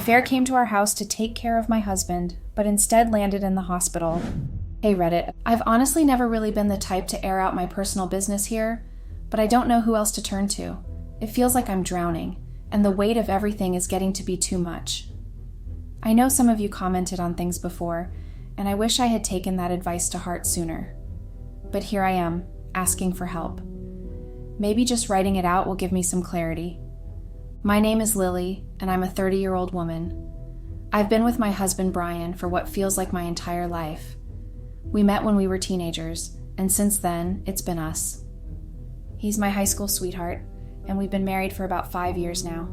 affair came to our house to take care of my husband, but instead landed in the hospital. Hey Reddit, I've honestly never really been the type to air out my personal business here, but I don't know who else to turn to. It feels like I'm drowning, and the weight of everything is getting to be too much. I know some of you commented on things before, and I wish I had taken that advice to heart sooner. But here I am, asking for help. Maybe just writing it out will give me some clarity. My name is Lily, and I'm a 30-year-old woman. I've been with my husband Brian for what feels like my entire life. We met when we were teenagers, and since then, it's been us. He's my high school sweetheart, and we've been married for about 5 years now.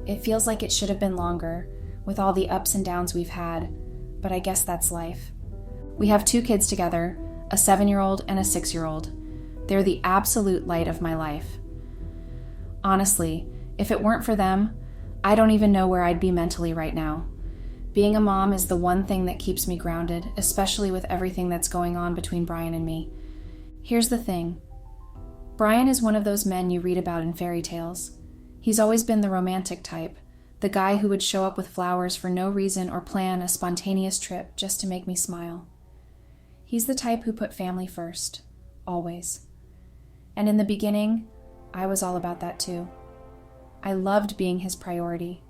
It feels like it should have been longer, with all the ups and downs we've had, but I guess that's life. We have 2 kids together, a 7-year-old and a 6-year-old. They're the absolute light of my life. Honestly, if it weren't for them, I don't even know where I'd be mentally right now. Being a mom is the one thing that keeps me grounded, especially with everything that's going on between Brian and me. Here's the thing. Brian is one of those men you read about in fairy tales. He's always been the romantic type, the guy who would show up with flowers for no reason or plan a spontaneous trip just to make me smile. He's the type who put family first, always. And in the beginning, I was all about that too. I loved being his priority,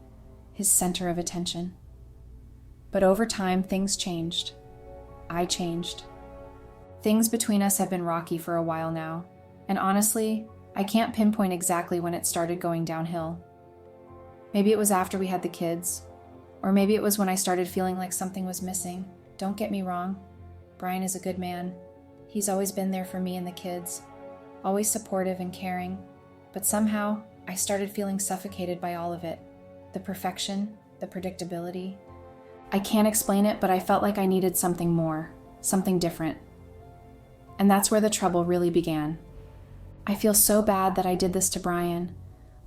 his center of attention. But over time, things changed. I changed. Things between us have been rocky for a while now, and honestly, I can't pinpoint exactly when it started going downhill. Maybe it was after we had the kids, or maybe it was when I started feeling like something was missing. Don't get me wrong, Brian is a good man. He's always been there for me and the kids, always supportive and caring, but somehow I started feeling suffocated by all of it. The perfection, the predictability. I can't explain it, but I felt like I needed something more, something different. And that's where the trouble really began. I feel so bad that I did this to Brian.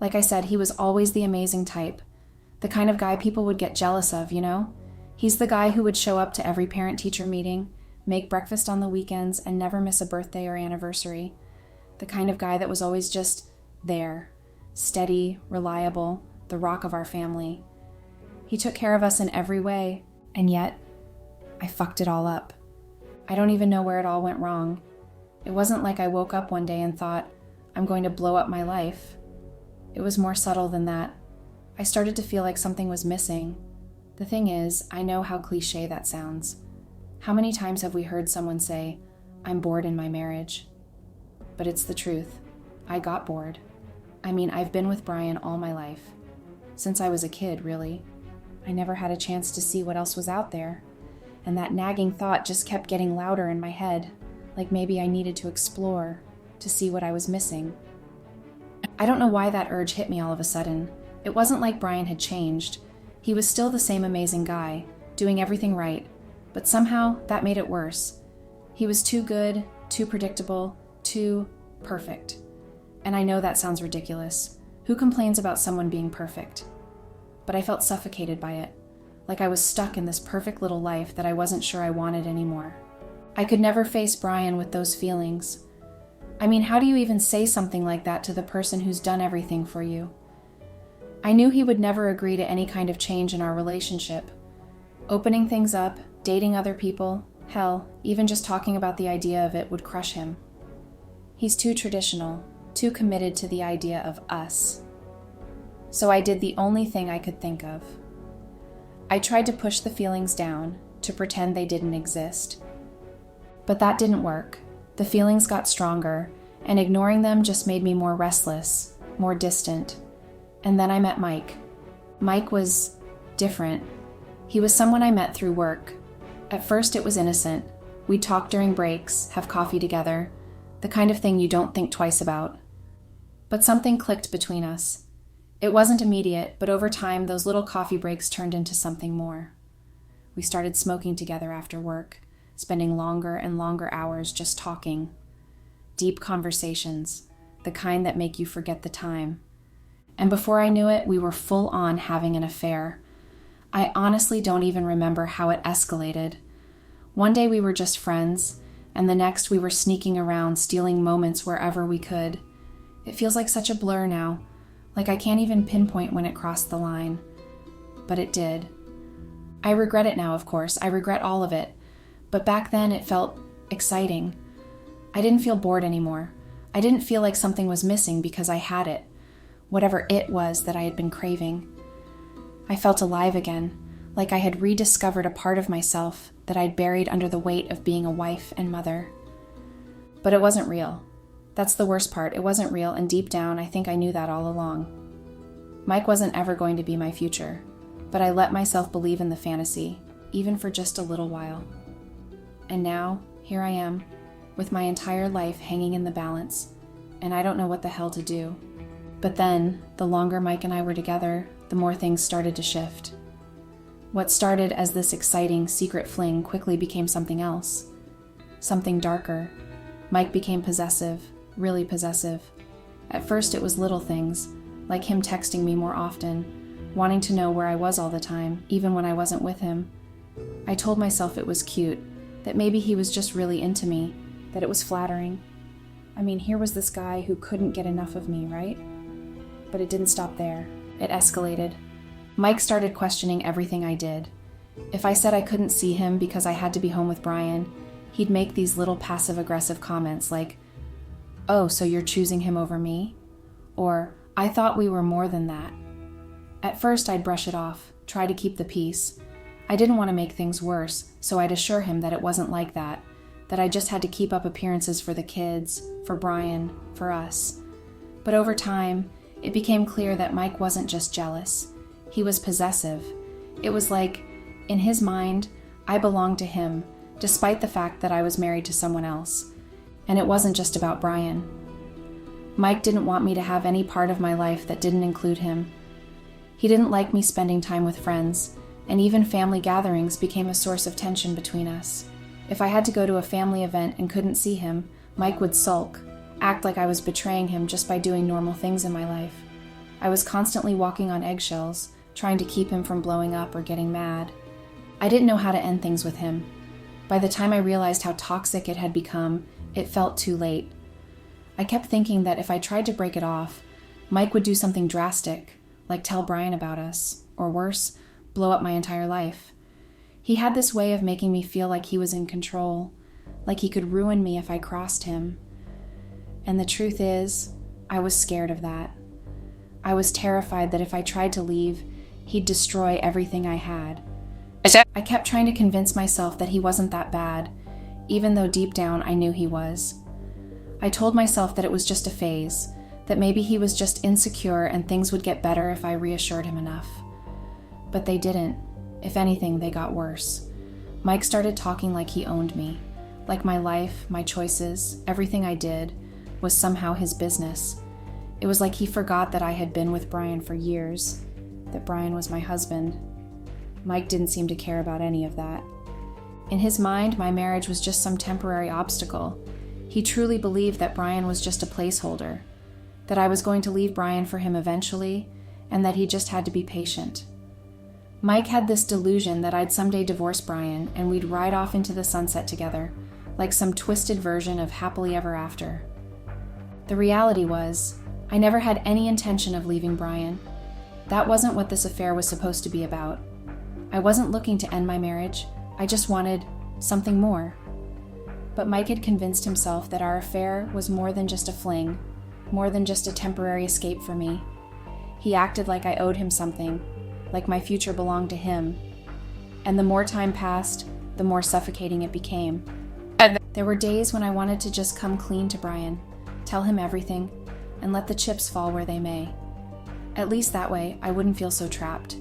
Like I said, he was always the amazing type, the kind of guy people would get jealous of, you know? He's the guy who would show up to every parent-teacher meeting, make breakfast on the weekends, and never miss a birthday or anniversary. The kind of guy that was always just there, steady, reliable, the rock of our family. He took care of us in every way, and yet, I fucked it all up. I don't even know where it all went wrong. It wasn't like I woke up one day and thought, I'm going to blow up my life. It was more subtle than that. I started to feel like something was missing. The thing is, I know how cliché that sounds. How many times have we heard someone say, I'm bored in my marriage? But it's the truth. I got bored. I mean, I've been with Brian all my life. Since I was a kid, really. I never had a chance to see what else was out there. And that nagging thought just kept getting louder in my head, like maybe I needed to explore, to see what I was missing. I don't know why that urge hit me all of a sudden. It wasn't like Brian had changed. He was still the same amazing guy, doing everything right, but somehow that made it worse. He was too good, too predictable, too perfect. And I know that sounds ridiculous. Who complains about someone being perfect? But I felt suffocated by it, like I was stuck in this perfect little life that I wasn't sure I wanted anymore. I could never face Brian with those feelings. I mean, how do you even say something like that to the person who's done everything for you? I knew he would never agree to any kind of change in our relationship. Opening things up, dating other people, hell, even just talking about the idea of it would crush him. He's too traditional, too committed to the idea of us. So I did the only thing I could think of. I tried to push the feelings down, to pretend they didn't exist. But that didn't work. The feelings got stronger, and ignoring them just made me more restless, more distant. And then I met Mike. Mike was different. He was someone I met through work. At first it was innocent. We'd talk during breaks, have coffee together, the kind of thing you don't think twice about. But something clicked between us. It wasn't immediate, but over time those little coffee breaks turned into something more. We started smoking together after work, spending longer and longer hours just talking. Deep conversations, the kind that make you forget the time. And before I knew it, we were full on having an affair. I honestly don't even remember how it escalated. One day we were just friends, and the next we were sneaking around, stealing moments wherever we could. It feels like such a blur now, like I can't even pinpoint when it crossed the line. but it did. I regret it now, of course. I regret all of it. But back then it felt exciting. I didn't feel bored anymore. I didn't feel like something was missing because I had it, whatever it was that I had been craving. I felt alive again, like I had rediscovered a part of myself that I'd buried under the weight of being a wife and mother. But it wasn't real. That's the worst part. It wasn't real, and deep down, I think I knew that all along. Mike wasn't ever going to be my future, but I let myself believe in the fantasy, even for just a little while. And now, here I am, with my entire life hanging in the balance, and I don't know what the hell to do. But then, the longer Mike and I were together, the more things started to shift. What started as this exciting, secret fling quickly became something else. Something darker. Mike became possessive, really possessive. At first it was little things, like him texting me more often, wanting to know where I was all the time, even when I wasn't with him. I told myself it was cute, that maybe he was just really into me, that it was flattering. I mean, here was this guy who couldn't get enough of me, right? But it didn't stop there. It escalated. Mike started questioning everything I did. If I said I couldn't see him because I had to be home with Brian, he'd make these little passive-aggressive comments like, "Oh, so you're choosing him over me?" Or, "I thought we were more than that." At first, I'd brush it off, try to keep the peace. I didn't want to make things worse, so I'd assure him that it wasn't like that I just had to keep up appearances for the kids, for Brian, for us. But over time, it became clear that Mike wasn't just jealous. He was possessive. It was like, in his mind, I belonged to him, despite the fact that I was married to someone else. And it wasn't just about Brian. Mike didn't want me to have any part of my life that didn't include him. He didn't like me spending time with friends, and even family gatherings became a source of tension between us. If I had to go to a family event and couldn't see him, Mike would sulk, act like I was betraying him just by doing normal things in my life. I was constantly walking on eggshells, trying to keep him from blowing up or getting mad. I didn't know how to end things with him. By the time I realized how toxic it had become, it felt too late. I kept thinking that if I tried to break it off, Mike would do something drastic, like tell Brian about us, or worse, blow up my entire life. He had this way of making me feel like he was in control, like he could ruin me if I crossed him. And the truth is, I was scared of that. I was terrified that if I tried to leave, he'd destroy everything I had. I kept trying to convince myself that he wasn't that bad, even though deep down I knew he was. I told myself that it was just a phase, that maybe he was just insecure and things would get better if I reassured him enough. But they didn't. If anything, they got worse. Mike started talking like he owned me, like my life, my choices, everything I did was somehow his business. It was like he forgot that I had been with Brian for years, that Brian was my husband. Mike didn't seem to care about any of that. In his mind, my marriage was just some temporary obstacle. He truly believed that Brian was just a placeholder, that I was going to leave Brian for him eventually, and that he just had to be patient. Mike had this delusion that I'd someday divorce Brian and we'd ride off into the sunset together, like some twisted version of happily ever after. The reality was, I never had any intention of leaving Brian. That wasn't what this affair was supposed to be about. I wasn't looking to end my marriage, I just wanted something more. But Mike had convinced himself that our affair was more than just a fling, more than just a temporary escape for me. He acted like I owed him something, like my future belonged to him. And the more time passed, the more suffocating it became. There were days when I wanted to just come clean to Brian, tell him everything, and let the chips fall where they may. At least that way, I wouldn't feel so trapped.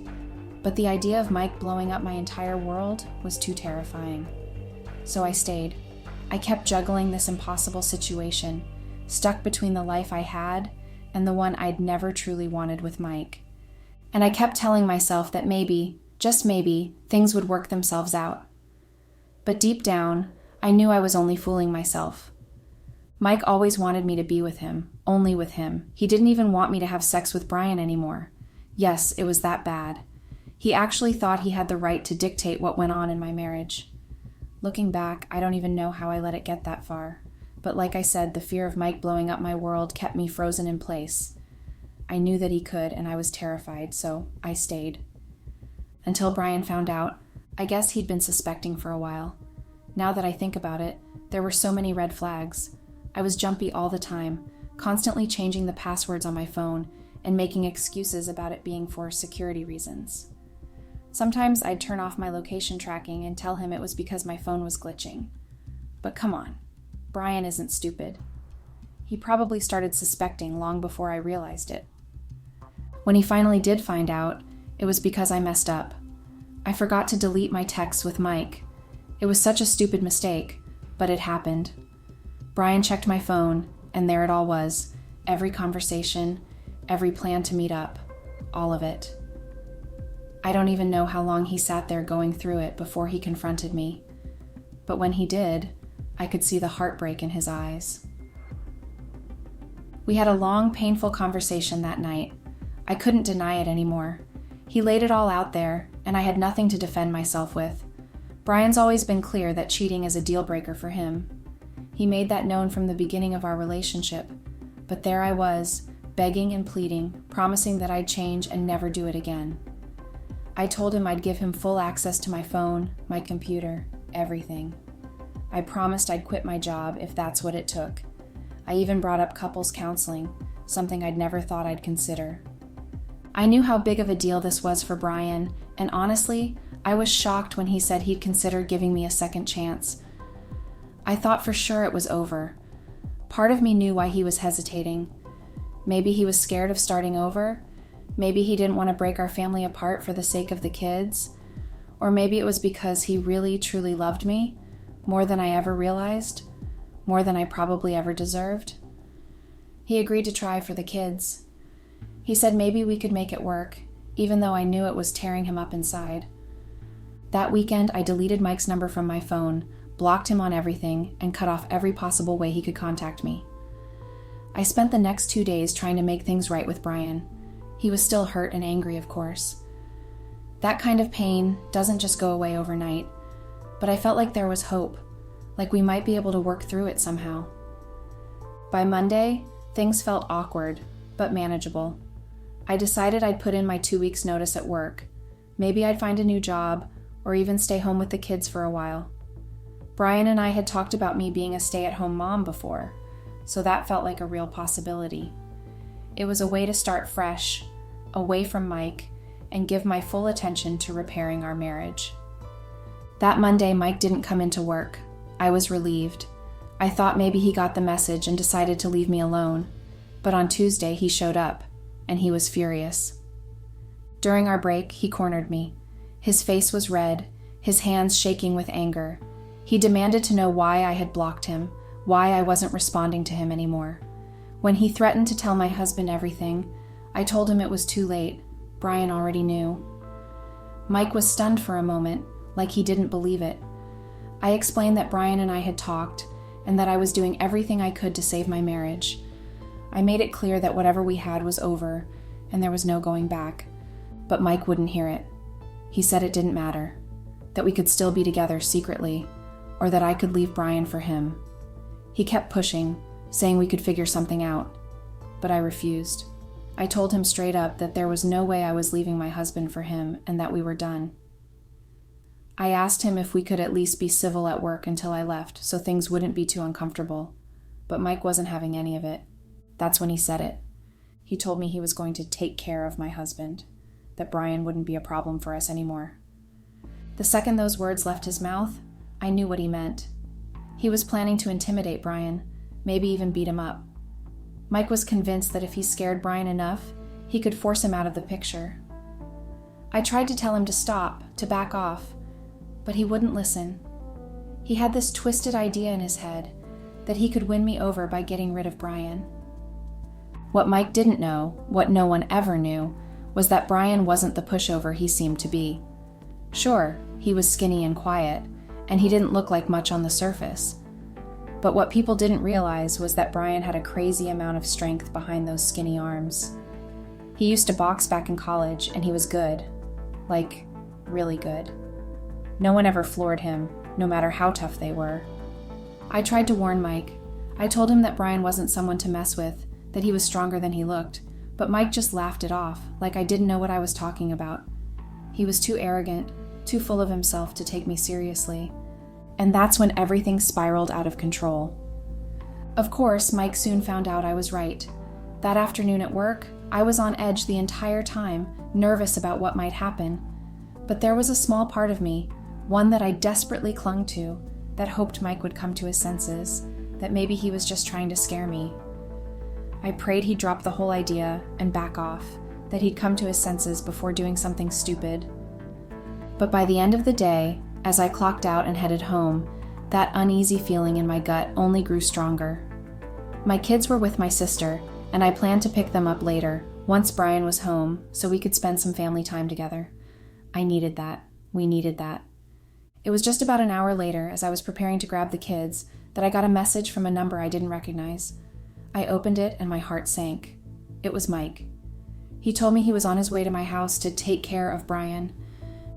But the idea of Mike blowing up my entire world was too terrifying. So I stayed. I kept juggling this impossible situation, stuck between the life I had and the one I'd never truly wanted with Mike. And I kept telling myself that maybe, just maybe, things would work themselves out. But deep down, I knew I was only fooling myself. Mike always wanted me to be with him, only with him. He didn't even want me to have sex with Brian anymore. Yes, it was that bad. He actually thought he had the right to dictate what went on in my marriage. Looking back, I don't even know how I let it get that far. But like I said, the fear of Mike blowing up my world kept me frozen in place. I knew that he could, and I was terrified, so I stayed. Until Brian found out. I guess he'd been suspecting for a while. Now that I think about it, there were so many red flags. I was jumpy all the time, constantly changing the passwords on my phone and making excuses about it being for security reasons. Sometimes I'd turn off my location tracking and tell him it was because my phone was glitching. But come on, Brian isn't stupid. He probably started suspecting long before I realized it. When he finally did find out, it was because I messed up. I forgot to delete my texts with Mike. It was such a stupid mistake, but it happened. Brian checked my phone, and there it all was. Every conversation, every plan to meet up, all of it. I don't even know how long he sat there going through it before he confronted me. But when he did, I could see the heartbreak in his eyes. We had a long, painful conversation that night. I couldn't deny it anymore. He laid it all out there, and I had nothing to defend myself with. Brian's always been clear that cheating is a deal breaker for him. He made that known from the beginning of our relationship. But there I was, begging and pleading, promising that I'd change and never do it again. I told him I'd give him full access to my phone, my computer, everything. I promised I'd quit my job if that's what it took. I even brought up couples counseling, something I'd never thought I'd consider. I knew how big of a deal this was for Brian, and honestly, I was shocked when he said he'd consider giving me a second chance. I thought for sure it was over. Part of me knew why he was hesitating. Maybe he was scared of starting over. Maybe he didn't want to break our family apart for the sake of the kids. Or maybe it was because he really, truly loved me, more than I ever realized, more than I probably ever deserved. He agreed to try for the kids. He said maybe we could make it work, even though I knew it was tearing him up inside. That weekend, I deleted Mike's number from my phone, blocked him on everything, and cut off every possible way he could contact me. I spent the next 2 days trying to make things right with Brian. He was still hurt and angry, of course. That kind of pain doesn't just go away overnight, but I felt like there was hope, like we might be able to work through it somehow. By Monday, things felt awkward, but manageable. I decided I'd put in my 2 weeks' notice at work. Maybe I'd find a new job, or even stay home with the kids for a while. Brian and I had talked about me being a stay-at-home mom before, so that felt like a real possibility. It was a way to start fresh, away from Mike, and give my full attention to repairing our marriage. That Monday, Mike didn't come into work. I was relieved. I thought maybe he got the message and decided to leave me alone. But on Tuesday, he showed up, and he was furious. During our break, he cornered me. His face was red, his hands shaking with anger. He demanded to know why I had blocked him, why I wasn't responding to him anymore. When he threatened to tell my husband everything, I told him it was too late. Brian already knew. Mike was stunned for a moment, like he didn't believe it. I explained that Brian and I had talked, and that I was doing everything I could to save my marriage. I made it clear that whatever we had was over, and there was no going back. But Mike wouldn't hear it. He said it didn't matter, that we could still be together secretly, or that I could leave Brian for him. He kept pushing, saying we could figure something out, but I refused. I told him straight up that there was no way I was leaving my husband for him and that we were done. I asked him if we could at least be civil at work until I left so things wouldn't be too uncomfortable, but Mike wasn't having any of it. That's when he said it. He told me he was going to take care of my husband, that Brian wouldn't be a problem for us anymore. The second those words left his mouth, I knew what he meant. He was planning to intimidate Brian, maybe even beat him up. Mike was convinced that if he scared Brian enough, he could force him out of the picture. I tried to tell him to stop, to back off, but he wouldn't listen. He had this twisted idea in his head that he could win me over by getting rid of Brian. What Mike didn't know, what no one ever knew, was that Brian wasn't the pushover he seemed to be. Sure, he was skinny and quiet, and he didn't look like much on the surface. But what people didn't realize was that Brian had a crazy amount of strength behind those skinny arms. He used to box back in college, and he was good. Like, really good. No one ever floored him, no matter how tough they were. I tried to warn Mike. I told him that Brian wasn't someone to mess with, that he was stronger than he looked, but Mike just laughed it off, like I didn't know what I was talking about. He was too arrogant, too full of himself to take me seriously. And that's when everything spiraled out of control. Of course, Mike soon found out I was right. That afternoon at work, I was on edge the entire time, nervous about what might happen. But there was a small part of me, one that I desperately clung to, that hoped Mike would come to his senses, that maybe he was just trying to scare me. I prayed he'd drop the whole idea and back off, that he'd come to his senses before doing something stupid. But by the end of the day, as I clocked out and headed home, that uneasy feeling in my gut only grew stronger. My kids were with my sister, and I planned to pick them up later, once Brian was home, so we could spend some family time together. I needed that. We needed that. It was just about an hour later, as I was preparing to grab the kids, that I got a message from a number I didn't recognize. I opened it and my heart sank. It was Mike. He told me he was on his way to my house to take care of Brian.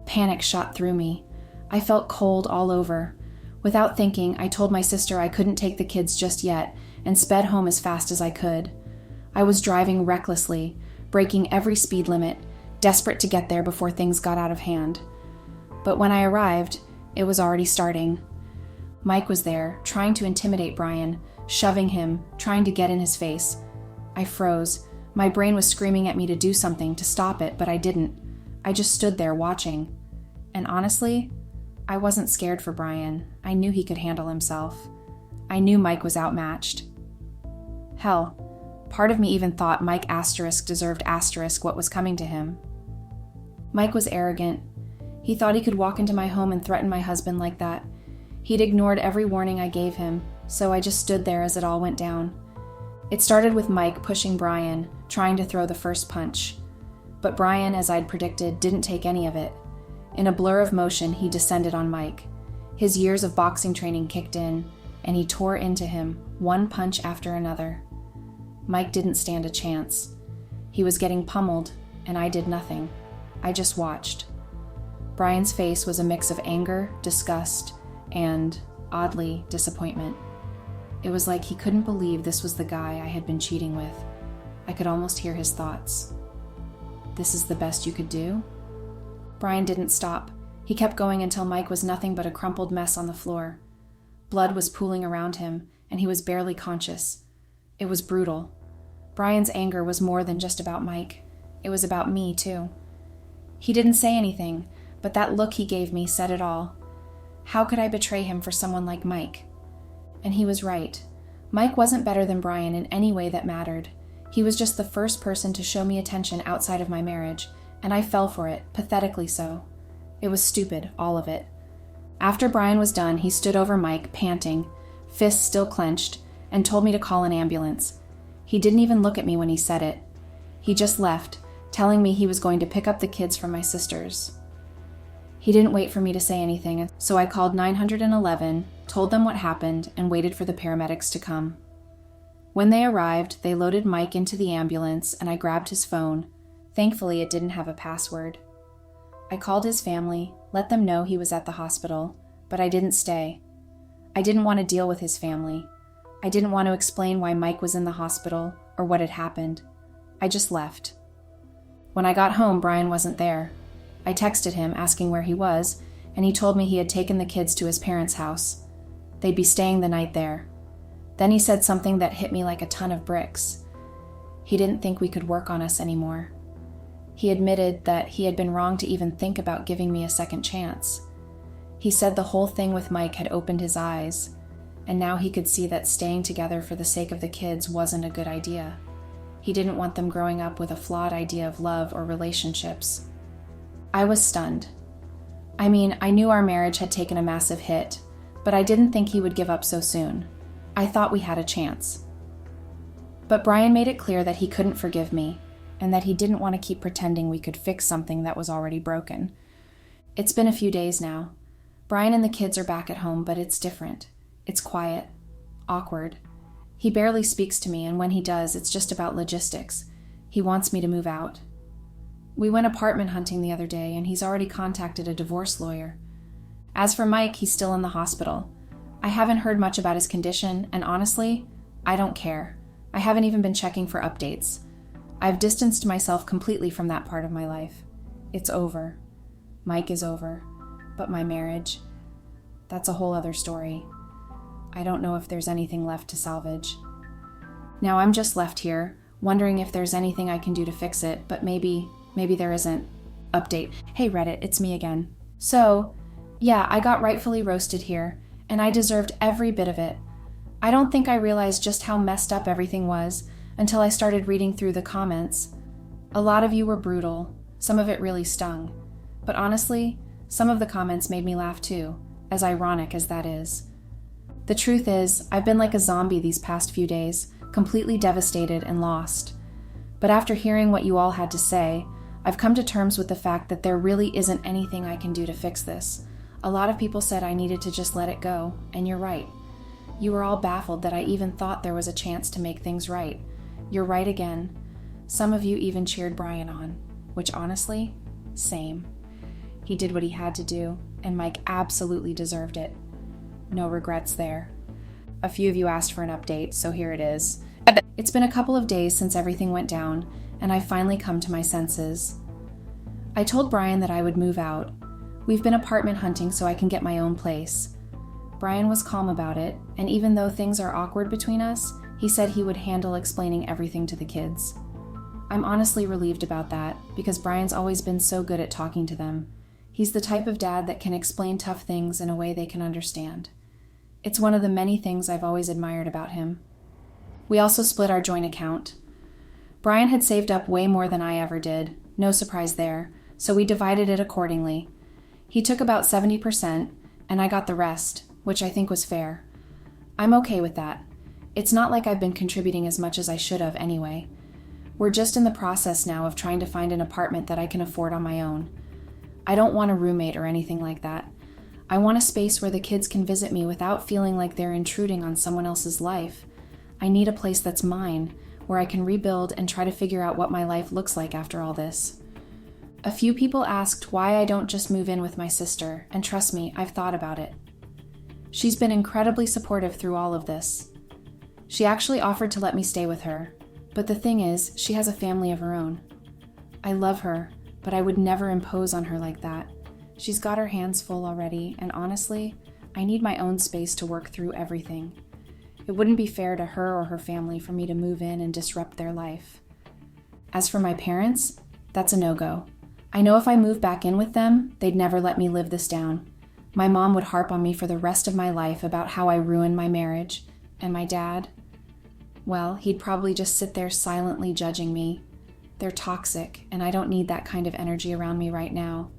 Panic shot through me. I felt cold all over. Without thinking, I told my sister I couldn't take the kids just yet and sped home as fast as I could. I was driving recklessly, breaking every speed limit, desperate to get there before things got out of hand. But when I arrived, it was already starting. Mike was there, trying to intimidate Brian, shoving him, trying to get in his face. I froze. My brain was screaming at me to do something, to stop it, but I didn't. I just stood there watching. And honestly, I wasn't scared for Brian. I knew he could handle himself. I knew Mike was outmatched. Hell, part of me even thought Mike * deserved * what was coming to him. Mike was arrogant. He thought he could walk into my home and threaten my husband like that. He'd ignored every warning I gave him, so I just stood there as it all went down. It started with Mike pushing Brian, trying to throw the first punch. But Brian, as I'd predicted, didn't take any of it. In a blur of motion, he descended on Mike. His years of boxing training kicked in, and he tore into him, one punch after another. Mike didn't stand a chance. He was getting pummeled, and I did nothing. I just watched. Brian's face was a mix of anger, disgust, and, oddly, disappointment. It was like he couldn't believe this was the guy I had been cheating with. I could almost hear his thoughts. This is the best you could do? Brian didn't stop. He kept going until Mike was nothing but a crumpled mess on the floor. Blood was pooling around him, and he was barely conscious. It was brutal. Brian's anger was more than just about Mike. It was about me, too. He didn't say anything, but that look he gave me said it all. How could I betray him for someone like Mike? And he was right. Mike wasn't better than Brian in any way that mattered. He was just the first person to show me attention outside of my marriage, and I fell for it, pathetically so. It was stupid, all of it. After Brian was done, he stood over Mike, panting, fists still clenched, and told me to call an ambulance. He didn't even look at me when he said it. He just left, telling me he was going to pick up the kids from my sisters. He didn't wait for me to say anything, so I called 911, told them what happened, and waited for the paramedics to come. When they arrived, they loaded Mike into the ambulance, and I grabbed his phone. Thankfully, it didn't have a password. I called his family, let them know he was at the hospital, but I didn't stay. I didn't want to deal with his family. I didn't want to explain why Mike was in the hospital or what had happened. I just left. When I got home, Brian wasn't there. I texted him asking where he was, and he told me he had taken the kids to his parents' house. They'd be staying the night there. Then he said something that hit me like a ton of bricks. He didn't think we could work on us anymore. He admitted that he had been wrong to even think about giving me a second chance. He said the whole thing with Mike had opened his eyes, and now he could see that staying together for the sake of the kids wasn't a good idea. He didn't want them growing up with a flawed idea of love or relationships. I was stunned. I mean, I knew our marriage had taken a massive hit, but I didn't think he would give up so soon. I thought we had a chance. But Brian made it clear that he couldn't forgive me, and that he didn't want to keep pretending we could fix something that was already broken. It's been a few days now. Brian and the kids are back at home, but it's different. It's quiet, awkward. He barely speaks to me, and when he does, it's just about logistics. He wants me to move out. We went apartment hunting the other day, and he's already contacted a divorce lawyer. As for Mike, he's still in the hospital. I haven't heard much about his condition, and honestly, I don't care. I haven't even been checking for updates. I've distanced myself completely from that part of my life. It's over. Mike is over, but my marriage, that's a whole other story. I don't know if there's anything left to salvage. Now I'm just left here, wondering if there's anything I can do to fix it, but maybe there isn't. Update. Hey Reddit, it's me again. So, yeah, I got rightfully roasted here, and I deserved every bit of it. I don't think I realized just how messed up everything was until I started reading through the comments. A lot of you were brutal. Some of it really stung. But honestly, some of the comments made me laugh too, as ironic as that is. The truth is, I've been like a zombie these past few days, completely devastated and lost. But after hearing what you all had to say, I've come to terms with the fact that there really isn't anything I can do to fix this. A lot of people said I needed to just let it go, and you're right. You were all baffled that I even thought there was a chance to make things right. You're right again. Some of you even cheered Brian on, which honestly, same. He did what he had to do, and Mike absolutely deserved it. No regrets there. A few of you asked for an update, so here it is. It's been a couple of days since everything went down, and I've finally come to my senses. I told Brian that I would move out. We've been apartment hunting so I can get my own place. Brian was calm about it, and even though things are awkward between us, he said he would handle explaining everything to the kids. I'm honestly relieved about that, because Brian's always been so good at talking to them. He's the type of dad that can explain tough things in a way they can understand. It's one of the many things I've always admired about him. We also split our joint account. Brian had saved up way more than I ever did, no surprise there, so we divided it accordingly. He took about 70%, and I got the rest, which I think was fair. I'm okay with that. It's not like I've been contributing as much as I should have anyway. We're just in the process now of trying to find an apartment that I can afford on my own. I don't want a roommate or anything like that. I want a space where the kids can visit me without feeling like they're intruding on someone else's life. I need a place that's mine, where I can rebuild and try to figure out what my life looks like after all this. A few people asked why I don't just move in with my sister, and trust me, I've thought about it. She's been incredibly supportive through all of this. She actually offered to let me stay with her, but the thing is, she has a family of her own. I love her, but I would never impose on her like that. She's got her hands full already, and honestly, I need my own space to work through everything. It wouldn't be fair to her or her family for me to move in and disrupt their life. As for my parents, that's a no-go. I know if I move back in with them, they'd never let me live this down. My mom would harp on me for the rest of my life about how I ruined my marriage, and my dad, well, he'd probably just sit there silently judging me. They're toxic, and I don't need that kind of energy around me right now.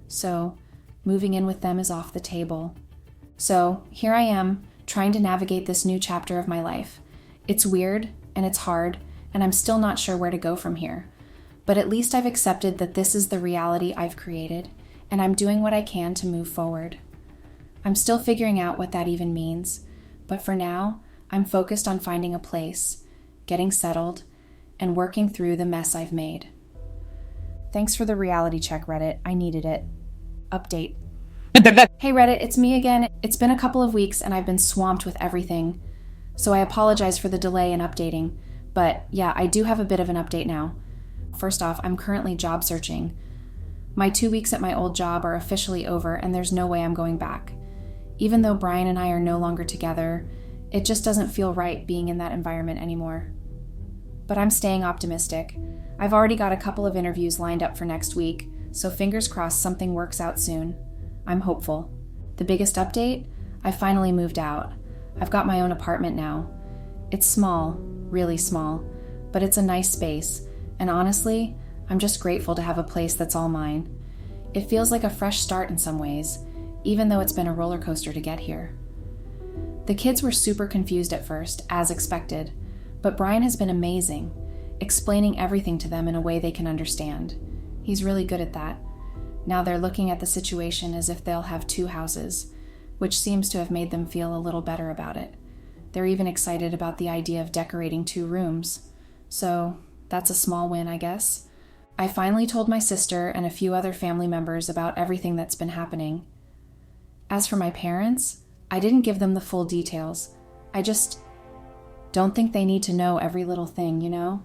So, moving in with them is off the table. So, here I am, trying to navigate this new chapter of my life. It's weird, and it's hard, and I'm still not sure where to go from here. But at least I've accepted that this is the reality I've created, and I'm doing what I can to move forward. I'm still figuring out what that even means, but for now, I'm focused on finding a place, getting settled, and working through the mess I've made. Thanks for the reality check, Reddit. I needed it. Update. Hey Reddit, it's me again. It's been a couple of weeks and I've been swamped with everything. So I apologize for the delay in updating. But yeah, I do have a bit of an update now. First off, I'm currently job searching. My 2 weeks at my old job are officially over and there's no way I'm going back. Even though Brian and I are no longer together, it just doesn't feel right being in that environment anymore. But I'm staying optimistic. I've already got a couple of interviews lined up for next week, so fingers crossed something works out soon. I'm hopeful. The biggest update? I finally moved out. I've got my own apartment now. It's small, really small, but it's a nice space, and honestly, I'm just grateful to have a place that's all mine. It feels like a fresh start in some ways, even though it's been a roller coaster to get here. The kids were super confused at first, as expected, but Brian has been amazing, explaining everything to them in a way they can understand. He's really good at that. Now they're looking at the situation as if they'll have 2 houses, which seems to have made them feel a little better about it. They're even excited about the idea of decorating 2 rooms. So, that's a small win, I guess. I finally told my sister and a few other family members about everything that's been happening. As for my parents, I didn't give them the full details. I just don't think they need to know every little thing, you know?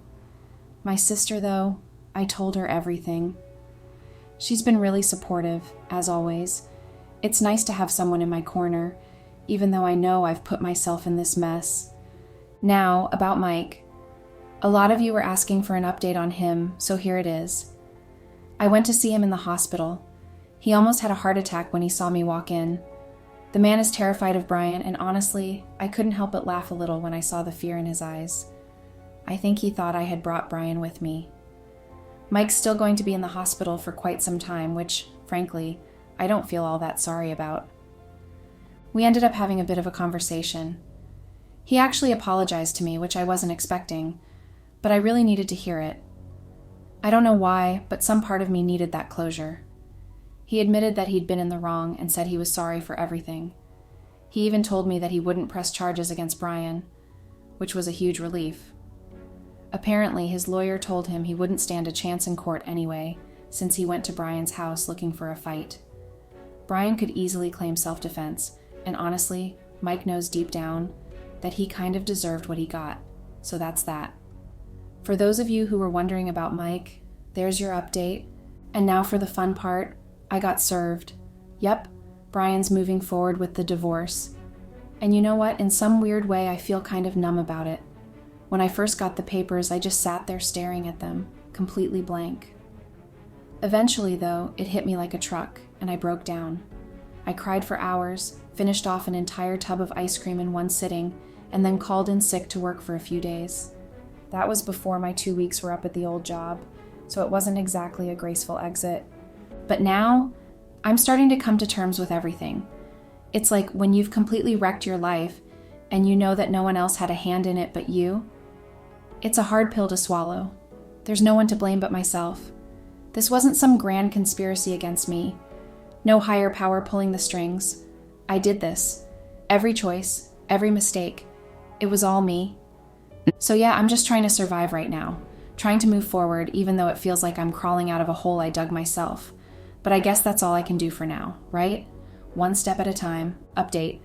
My sister, though, I told her everything. She's been really supportive, as always. It's nice to have someone in my corner, even though I know I've put myself in this mess. Now, about Mike. A lot of you were asking for an update on him, so here it is. I went to see him in the hospital. He almost had a heart attack when he saw me walk in. The man is terrified of Brian, and honestly, I couldn't help but laugh a little when I saw the fear in his eyes. I think he thought I had brought Brian with me. Mike's still going to be in the hospital for quite some time, which, frankly, I don't feel all that sorry about. We ended up having a bit of a conversation. He actually apologized to me, which I wasn't expecting, but I really needed to hear it. I don't know why, but some part of me needed that closure. He admitted that he'd been in the wrong and said he was sorry for everything. He even told me that he wouldn't press charges against Brian, which was a huge relief. Apparently, his lawyer told him he wouldn't stand a chance in court anyway, since he went to Brian's house looking for a fight. Brian could easily claim self-defense, and honestly, Mike knows deep down that he kind of deserved what he got, so that's that. For those of you who were wondering about Mike, there's your update. And now for the fun part, I got served. Yep, Brian's moving forward with the divorce. And you know what? In some weird way, I feel kind of numb about it. When I first got the papers, I just sat there staring at them, completely blank. Eventually, though, it hit me like a truck, and I broke down. I cried for hours, finished off an entire tub of ice cream in one sitting, and then called in sick to work for a few days. That was before my 2 weeks were up at the old job, so it wasn't exactly a graceful exit. But now, I'm starting to come to terms with everything. It's like when you've completely wrecked your life, and you know that no one else had a hand in it but you. It's a hard pill to swallow. There's no one to blame but myself. This wasn't some grand conspiracy against me. No higher power pulling the strings. I did this. Every choice, every mistake. It was all me. So yeah, I'm just trying to survive right now. Trying to move forward, even though it feels like I'm crawling out of a hole I dug myself. But I guess that's all I can do for now, right? One step at a time. Update.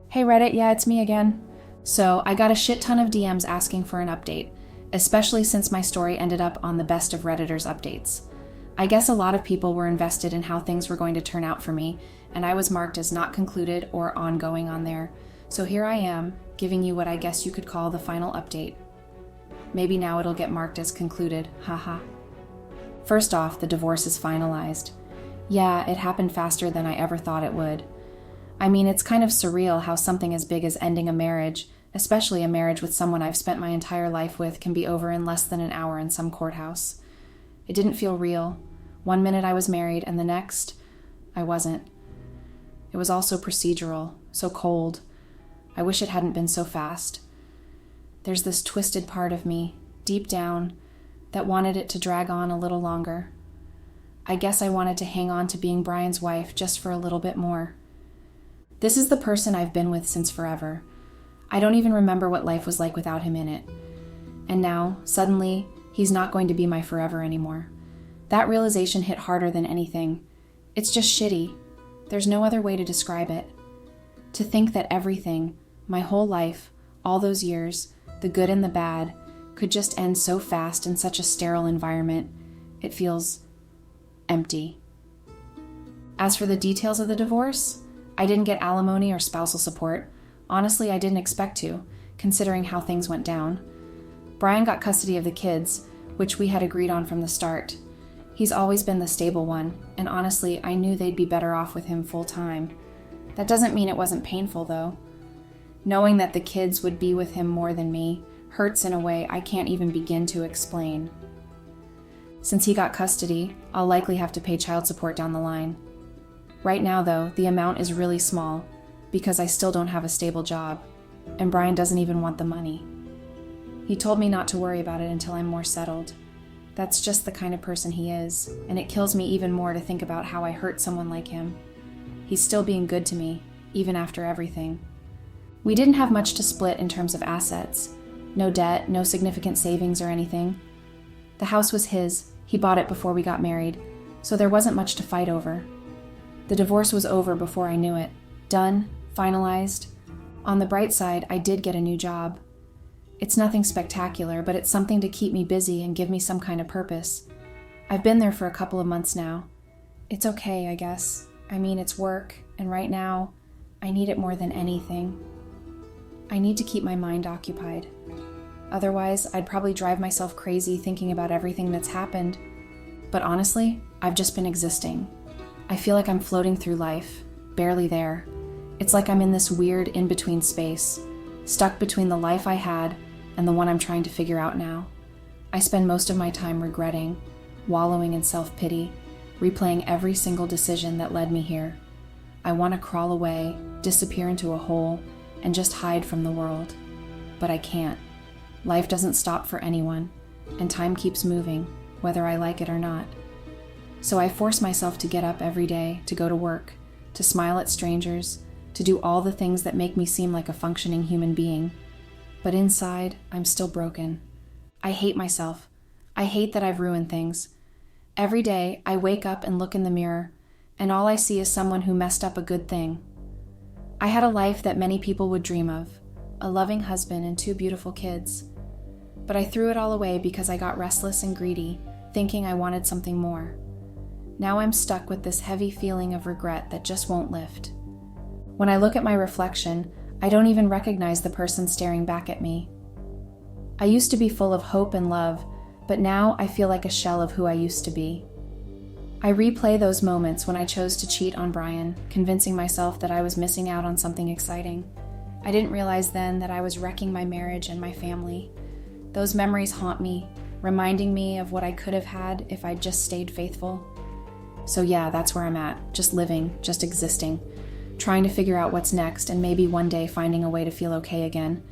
Hey Reddit, yeah, it's me again. So I got a shit ton of DMs asking for an update, especially since my story ended up on the best of Redditors updates. I guess a lot of people were invested in how things were going to turn out for me, and I was marked as not concluded or ongoing on there. So here I am, giving you what I guess you could call the final update. Maybe now it'll get marked as concluded, haha. First off, the divorce is finalized. Yeah, it happened faster than I ever thought it would. I mean, it's kind of surreal how something as big as ending a marriage, especially a marriage with someone I've spent my entire life with, can be over in less than an hour in some courthouse. It didn't feel real. One minute I was married, and the next, I wasn't. It was all so procedural, so cold. I wish it hadn't been so fast. There's this twisted part of me, deep down, that wanted it to drag on a little longer. I guess I wanted to hang on to being Brian's wife just for a little bit more. This is the person I've been with since forever. I don't even remember what life was like without him in it. And now, suddenly, he's not going to be my forever anymore. That realization hit harder than anything. It's just shitty. There's no other way to describe it. To think that everything, my whole life, all those years, the good and the bad, could just end so fast in such a sterile environment, it feels empty. As for the details of the divorce, I didn't get alimony or spousal support. Honestly, I didn't expect to, considering how things went down. Brian got custody of the kids, which we had agreed on from the start. He's always been the stable one, and honestly, I knew they'd be better off with him full time. That doesn't mean it wasn't painful, though. Knowing that the kids would be with him more than me hurts in a way I can't even begin to explain. Since he got custody, I'll likely have to pay child support down the line. Right now, though, the amount is really small, because I still don't have a stable job, and Brian doesn't even want the money. He told me not to worry about it until I'm more settled. That's just the kind of person he is, and it kills me even more to think about how I hurt someone like him. He's still being good to me, even after everything. We didn't have much to split in terms of assets. No debt, no significant savings or anything. The house was his. He bought it before we got married, so there wasn't much to fight over. The divorce was over before I knew it. Done, finalized. On the bright side, I did get a new job. It's nothing spectacular, but it's something to keep me busy and give me some kind of purpose. I've been there for a couple of months now. It's okay, I guess. I mean, it's work, and right now, I need it more than anything. I need to keep my mind occupied. Otherwise, I'd probably drive myself crazy thinking about everything that's happened. But honestly, I've just been existing. I feel like I'm floating through life, barely there. It's like I'm in this weird in-between space, stuck between the life I had and the one I'm trying to figure out now. I spend most of my time regretting, wallowing in self-pity, replaying every single decision that led me here. I want to crawl away, disappear into a hole, and just hide from the world. But I can't. Life doesn't stop for anyone, and time keeps moving, whether I like it or not. So I force myself to get up every day, to go to work, to smile at strangers, to do all the things that make me seem like a functioning human being. But inside, I'm still broken. I hate myself. I hate that I've ruined things. Every day, I wake up and look in the mirror, and all I see is someone who messed up a good thing. I had a life that many people would dream of, a loving husband and 2 beautiful kids. But I threw it all away because I got restless and greedy, thinking I wanted something more. Now I'm stuck with this heavy feeling of regret that just won't lift. When I look at my reflection, I don't even recognize the person staring back at me. I used to be full of hope and love, but now I feel like a shell of who I used to be. I replay those moments when I chose to cheat on Brian, convincing myself that I was missing out on something exciting. I didn't realize then that I was wrecking my marriage and my family. Those memories haunt me, reminding me of what I could have had if I'd just stayed faithful. So yeah, that's where I'm at, just living, just existing, trying to figure out what's next and maybe one day finding a way to feel okay again,